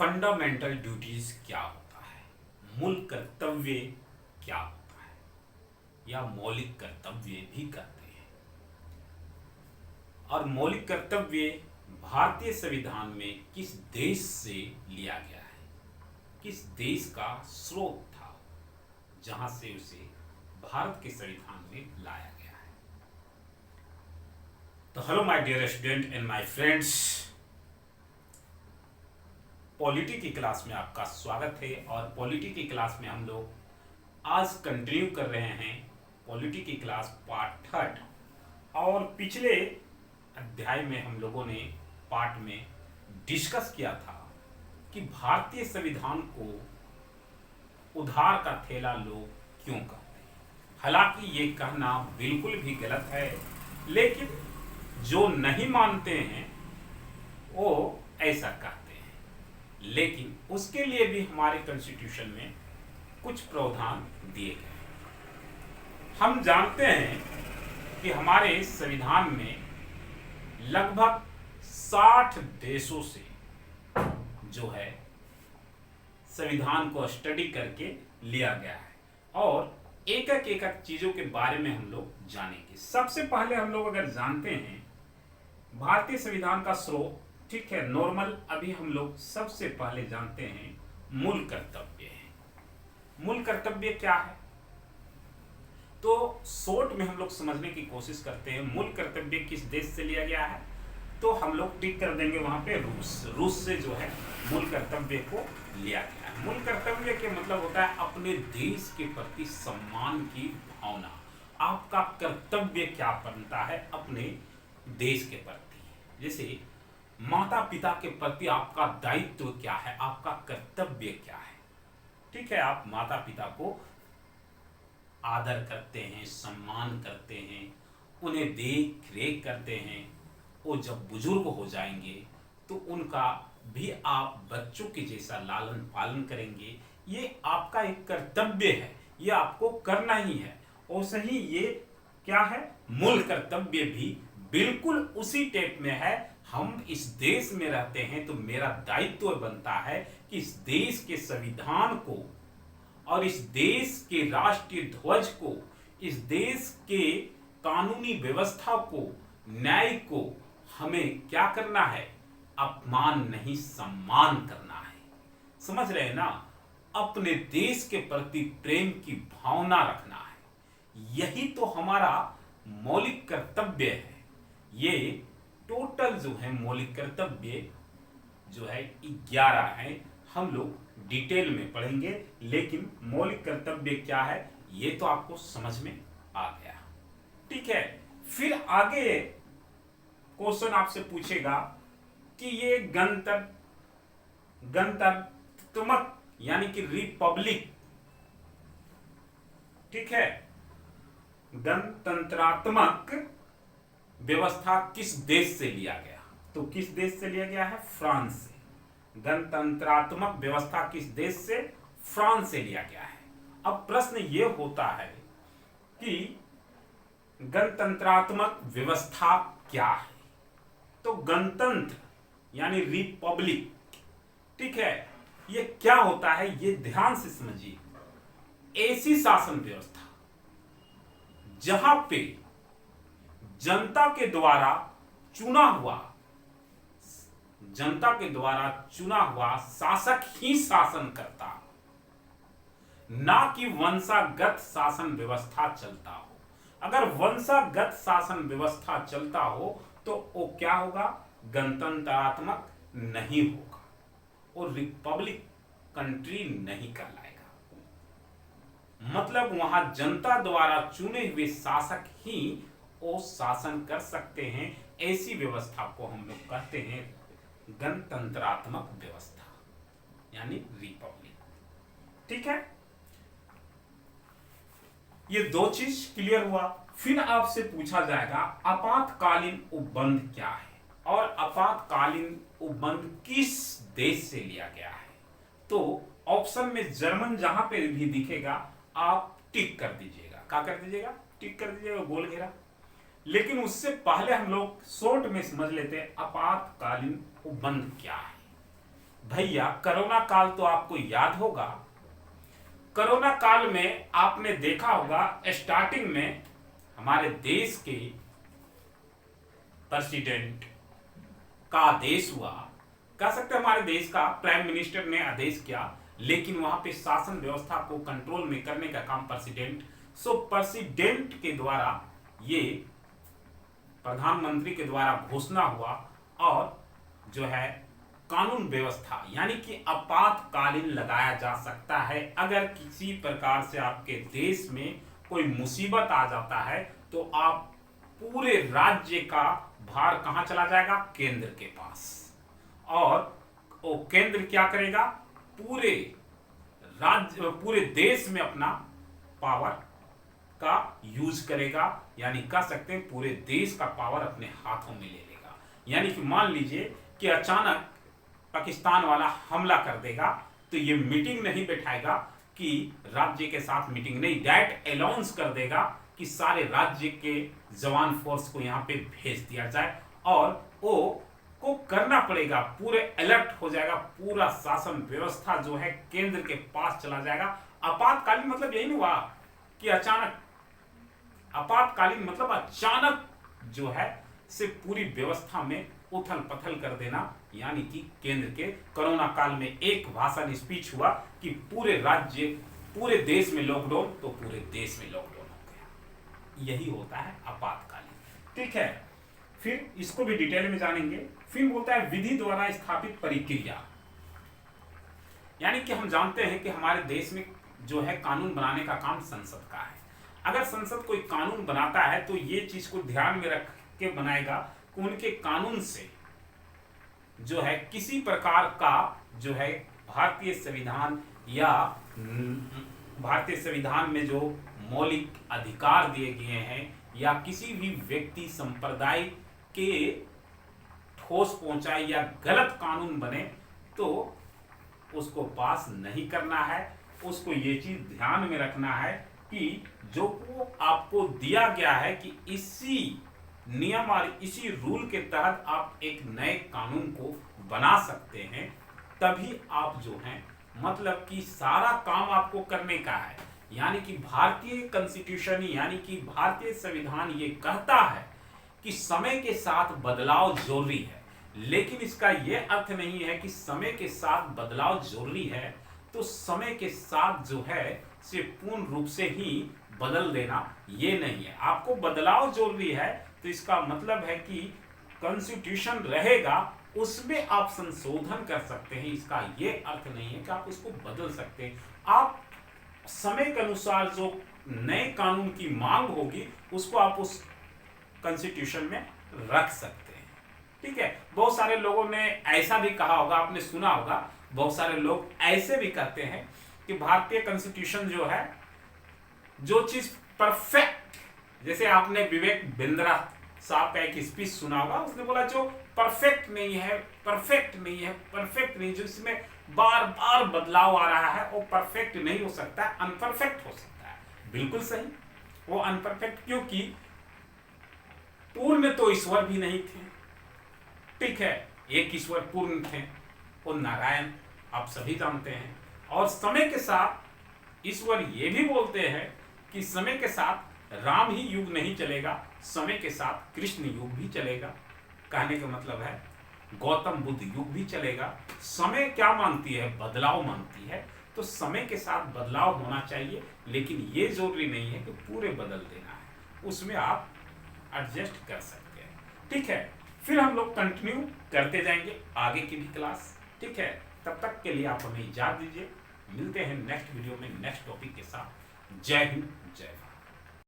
Fundamental duties क्या होता है, मूल कर्तव्य क्या होता है, या मौलिक कर्तव्य भी कहते हैं। और मौलिक कर्तव्य भारतीय संविधान में किस देश से लिया गया है, किस देश का स्रोत था जहां से उसे भारत के संविधान में लाया गया है। तो hello my dear student and my friends, polity की क्लास में आपका स्वागत है। और पॉलिटी की क्लास में हम लोग आज कंटिन्यू कर रहे हैं पॉलिटी की क्लास पार्ट थर्ड। और पिछले अध्याय में हम लोगों ने पार्ट में डिस्कस किया था कि भारतीय संविधान को उधार का थैला लोग क्यों कहते हैं। हालांकि ये कहना बिल्कुल भी गलत है, लेकिन जो नहीं मानते हैं वो ऐसा कहते हैं। लेकिन उसके लिए भी हमारे कॉन्स्टिट्यूशन में कुछ प्रावधान दिए गए हैं। हम जानते हैं कि हमारे संविधान में लगभग 60 देशों से जो है संविधान को स्टडी करके लिया गया है, और एक एक चीजों के बारे में हम लोग जानेंगे। सबसे पहले हम लोग अगर जानते हैं भारतीय संविधान का स्रोत, ठीक है, नॉर्मल अभी हम लोग सबसे पहले जानते हैं मूल कर्तव्य है। मूल कर्तव्य क्या है, तो शॉर्ट में हम लोग समझने की कोशिश करते हैं। मूल कर्तव्य किस देश से लिया गया है, तो हम लोग टिक कर देंगे वहां पे रूस से जो है मूल कर्तव्य को लिया गया है। मूल कर्तव्य के मतलब होता है अपने देश के प्रति सम्मान की भावना। आपका कर्तव्य क्या बनता है अपने देश के प्रति। जैसे माता पिता के प्रति आपका दायित्व क्या है, आपका कर्तव्य क्या है। ठीक है, आप माता पिता को आदर करते हैं, सम्मान करते हैं, उन्हें देख रेख करते हैं। वो जब बुजुर्ग हो जाएंगे तो उनका भी आप बच्चों के जैसा लालन पालन करेंगे। ये आपका एक कर्तव्य है, ये आपको करना ही है। और सही ये क्या है, मूल कर्तव्य भी बिल्कुल उसी टाइप में है। हम इस देश में रहते हैं तो मेरा दायित्व बनता है कि इस देश के संविधान को और इस देश के राष्ट्रीय ध्वज को, इस देश के कानूनी व्यवस्था को, न्याय को हमें क्या करना है, अपमान नहीं सम्मान करना है। समझ रहे हैं ना, अपने देश के प्रति प्रेम की भावना रखना है। यही तो हमारा मौलिक कर्तव्य है। ये टोटल जो है मौलिक कर्तव्य जो है 11 है। हम लोग डिटेल में पढ़ेंगे, लेकिन मौलिक कर्तव्य क्या है ये तो आपको समझ में आ गया। ठीक है, फिर आगे क्वेश्चन आपसे पूछेगा कि ये गणतंत्रात्मक यानी कि रिपब्लिक, ठीक है, गणतंत्रात्मक व्यवस्था किस देश से लिया गया। तो किस देश से लिया गया है, फ्रांस से। गणतंत्रात्मक व्यवस्था किस देश से, फ्रांस से लिया गया है। अब प्रश्न ये होता है कि गणतंत्रात्मक व्यवस्था क्या है। तो गणतंत्र यानी रिपब्लिक, ठीक है, ये क्या होता है ये ध्यान से समझिए। ऐसी शासन व्यवस्था जहां पे जनता के द्वारा चुना हुआ शासक ही शासन करता हो, ना कि वंशागत शासन व्यवस्था चलता हो। अगर वंशागत शासन व्यवस्था चलता हो तो वो क्या होगा, गणतंत्रात्मक नहीं होगा और रिपब्लिक कंट्री नहीं कहलाएगा। मतलब वहां जनता द्वारा चुने हुए शासक ही वो शासन कर सकते हैं। ऐसी व्यवस्था को हम लोग कहते हैं गणतंत्रात्मक व्यवस्था यानी रिपब्लिक। ठीक है, ये दो चीज क्लियर हुआ। फिर आपसे पूछा जाएगा आपातकालीन उपबंध क्या है, और आपातकालीन उपबंध किस देश से लिया गया है। तो ऑप्शन में जर्मन जहां पे भी दिखेगा आप टिक कर दीजिएगा। क्या कर दीजिएगा, टिक कर दीजिएगा, गोल घेरा। लेकिन उससे पहले हम लोग शॉर्ट में समझ लेते हैं आपातकालीन उपबंध क्या है। भैया कोरोना काल तो आपको याद होगा। कोरोना काल में आपने देखा होगा स्टार्टिंग में हमारे देश के प्रेसिडेंट का आदेश हुआ, कह सकते हैं हमारे देश का प्राइम मिनिस्टर ने आदेश किया, लेकिन वहां पे शासन व्यवस्था को कंट्रोल में करने का काम प्रेसिडेंट के द्वारा ये प्रधानमंत्री के द्वारा घोषणा हुआ और जो है कानून व्यवस्था यानी कि आपातकालीन लगाया जा सकता है। अगर किसी प्रकार से आपके देश में कोई मुसीबत आ जाता है तो आप पूरे राज्य का भार कहां चला जाएगा? केंद्र के पास। और वो केंद्र क्या करेगा? पूरे राज्य पूरे देश में अपना पावर का यूज करेगा, यानी कह सकते हैं पूरे देश का पावर अपने हाथों में ले लेगा। यानी कि मान लीजिए कि अचानक पाकिस्तान वाला हमला कर देगा तो ये मीटिंग नहीं बैठाएगा कि राज्य के साथ मीटिंग नहीं, डायरेक्ट अनाउंस कर देगा कि सारे राज्य के जवान फोर्स को यहाँ पे भेज दिया जाए और वो को करना पड़ेगा, पूरे अलर्ट हो जाएगा, पूरा शासन व्यवस्था जो है केंद्र के पास चला जाएगा। आपातकालीन मतलब यही नहीं हुआ कि अचानक, आपातकालीन मतलब अचानक जो है से पूरी व्यवस्था में उथल पथल कर देना। यानी कि केंद्र के कोरोना काल में एक भाषण स्पीच हुआ कि पूरे राज्य पूरे देश में लॉकडाउन, तो पूरे देश में लॉकडाउन हो गया। यही होता है आपातकालीन। ठीक है, फिर इसको भी डिटेल में जानेंगे। फिर बोलता है विधि द्वारा स्थापित प्रक्रिया, यानी कि हम जानते हैं कि हमारे देश में जो है कानून बनाने का काम संसद का है। अगर संसद कोई कानून बनाता है तो ये चीज को ध्यान में रख के बनाएगा कि उनके कानून से जो है किसी प्रकार का जो है भारतीय संविधान या भारतीय संविधान में जो मौलिक अधिकार दिए गए हैं या किसी भी व्यक्ति संप्रदाय के ठोस पहुंचाए या गलत कानून बने तो उसको पास नहीं करना है। उसको ये चीज ध्यान में रखना है कि जो आपको दिया गया है कि इसी नियम और इसी रूल के तहत आप एक नए कानून को बना सकते हैं, तभी आप जो हैं मतलब कि सारा काम आपको करने का है। यानी कि भारतीय कॉन्स्टिट्यूशन यानी कि भारतीय संविधान ये कहता है कि समय के साथ बदलाव जरूरी है, लेकिन इसका यह अर्थ नहीं है कि समय के साथ बदलाव जरूरी है तो समय के साथ जो है से पूर्ण रूप से ही बदल देना ये नहीं है। आपको बदलाव जरूरी है तो इसका मतलब है कि कॉन्स्टिट्यूशन रहेगा उसमें आप संशोधन कर सकते हैं। इसका ये अर्थ नहीं है कि आप उसको बदल सकते हैं। आप समय के अनुसार जो नए कानून की मांग होगी उसको आप उस कॉन्स्टिट्यूशन में रख सकते हैं। ठीक है, बहुत सारे लोगों ने ऐसा भी कहा होगा, आपने सुना होगा, बहुत सारे लोग ऐसे भी कहते हैं कि भारतीय कॉन्स्टिट्यूशन जो है जो चीज परफेक्ट, जैसे आपने विवेक बिंद्रा साहब का एक स्पीच सुना होगा, उसने बोला जो परफेक्ट नहीं है, परफेक्ट नहीं है, परफेक्ट नहीं, जो इसमें बार बार बदलाव आ रहा है वो परफेक्ट नहीं हो सकता, अनपरफेक्ट हो सकता है। बिल्कुल सही, वो अनपरफेक्ट क्योंकि पूर्ण तो ईश्वर भी नहीं थे। ठीक है, एक ईश्वर पूर्ण थे, वो नारायण, आप सभी जानते हैं। और समय के साथ ईश्वर ये भी बोलते हैं कि समय के साथ राम ही युग नहीं चलेगा, समय के साथ कृष्ण युग भी चलेगा। कहने का मतलब है गौतम बुद्ध युग भी चलेगा। समय क्या मांगती है? बदलाव मांगती है। तो समय के साथ बदलाव होना चाहिए, लेकिन ये जरूरी नहीं है कि पूरे बदल देना है, उसमें आप एडजस्ट कर सकते हैं। ठीक है, फिर हम लोग कंटिन्यू करते जाएंगे आगे की भी क्लास। ठीक है, तब तक के लिए आप हमें इजाजत दीजिए। मिलते हैं नेक्स्ट वीडियो में नेक्स्ट टॉपिक के साथ। जय हिंद, जय भारत।